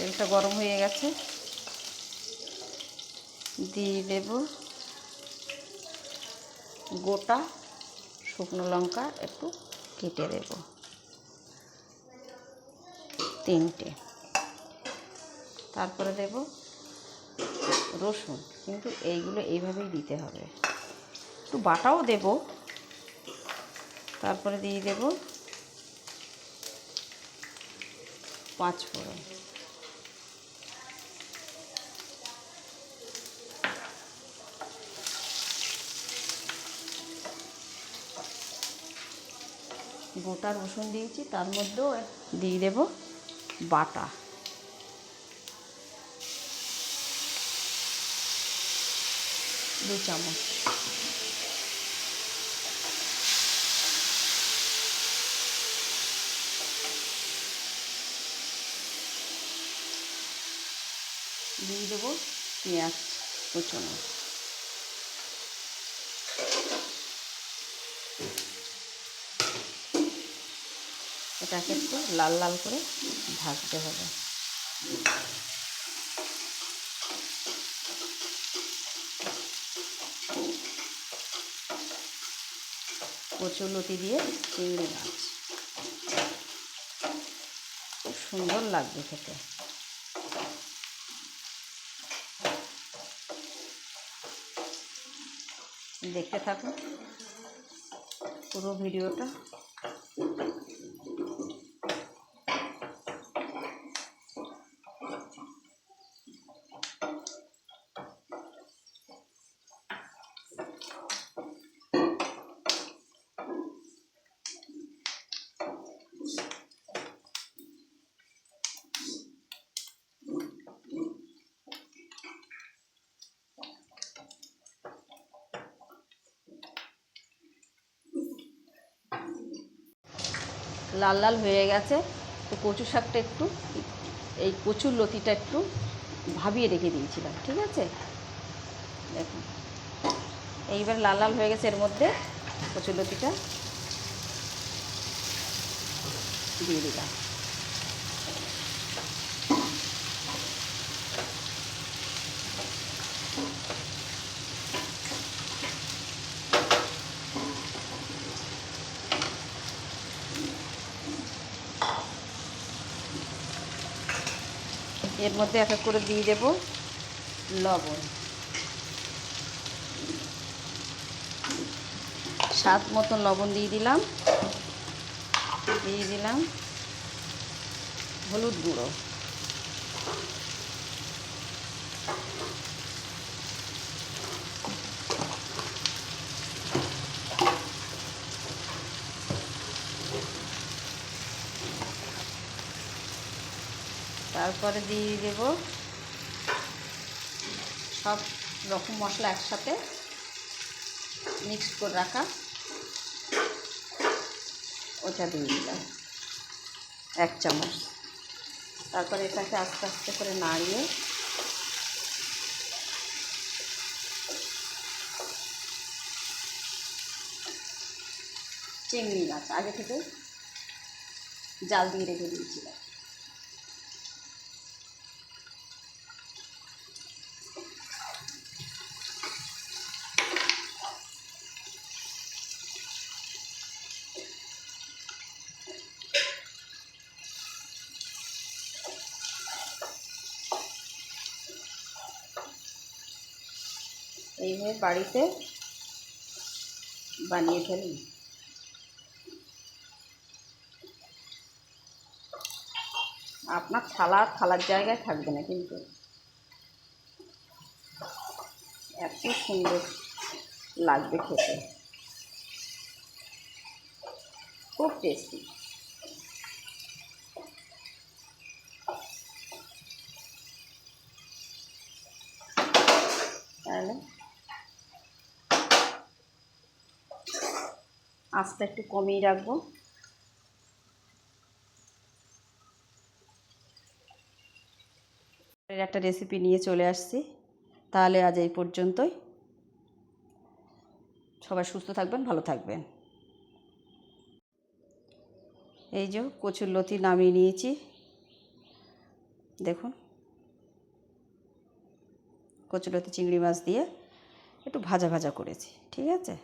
তেলটা গরম হয়ে গেছে, দিয়ে দেব গোটা শুকনো লঙ্কা, একটু কেটে দেব 3টে। তারপরে দেব রসুন, কিন্তু এইগুলো এইভাবেই দিতে হবে, একটু বাটাও দেব। তারপরে দিয়ে দেব 5 ফোড়ন, গোটা রসুন দিয়েছি, তার মধ্যেও দিয়ে দেব বাটা, দু চামচ। দিয়ে দেবো পেঁয়াজ কুচনো, এটাকে একটু লাল লাল করে ভাজতে হবে। কচুলতি দিয়ে চিংড়ি মাছ, খুব সুন্দর লাগবে খেতে। দেখতে থাকুন পুরো ভিডিওটা। লাল লাল হয়ে গেছে, তো কচু শাকটা একটু, এই কচুর লতিটা একটু ভাবিয়ে রেখে দিয়েছিলাম, ঠিক আছে। দেখুন এইবার লাল লাল হয়ে গেছে, এর মধ্যে কচুর লতিটা দিয়ে দিলাম। এর মধ্যে এক এক করে দিয়ে দেব লবণ, স্বাদ মতন লবণ দিয়ে দিলাম। দিয়ে দিলাম হলুদ গুঁড়ো, তারপরে দিয়ে দেব সব রকম মশলা একসাথে মিক্স করে রাখা, ওটা দিয়ে দিলাম 1 চামচ। তারপরে এটাকে আস্তে আস্তে করে নাড়িয়ে চিংড়ি মাছ আগে থেকে জাল দিয়ে রেখে দিয়েছিলাম, এইভাবে বাড়িতে বানিয়ে ফেলি। আপনার থালার জায়গায় থাকবে না, কিন্তু এত সুন্দর লাগবে খেতে, খুব টেস্টি। তাহলে আঁচটা একটু কমিয়ে রাখবো। একটা রেসিপি নিয়ে চলে আসছি। তাহলে আজ এই পর্যন্তই। সবাই সুস্থ থাকবেন, ভালো থাকবেন। এই যে কচুর লতি নামিয়ে নিয়েছি, দেখুন কচুলতি চিংড়ি মাছ দিয়ে একটু ভাজা ভাজা করেছি, ঠিক আছে।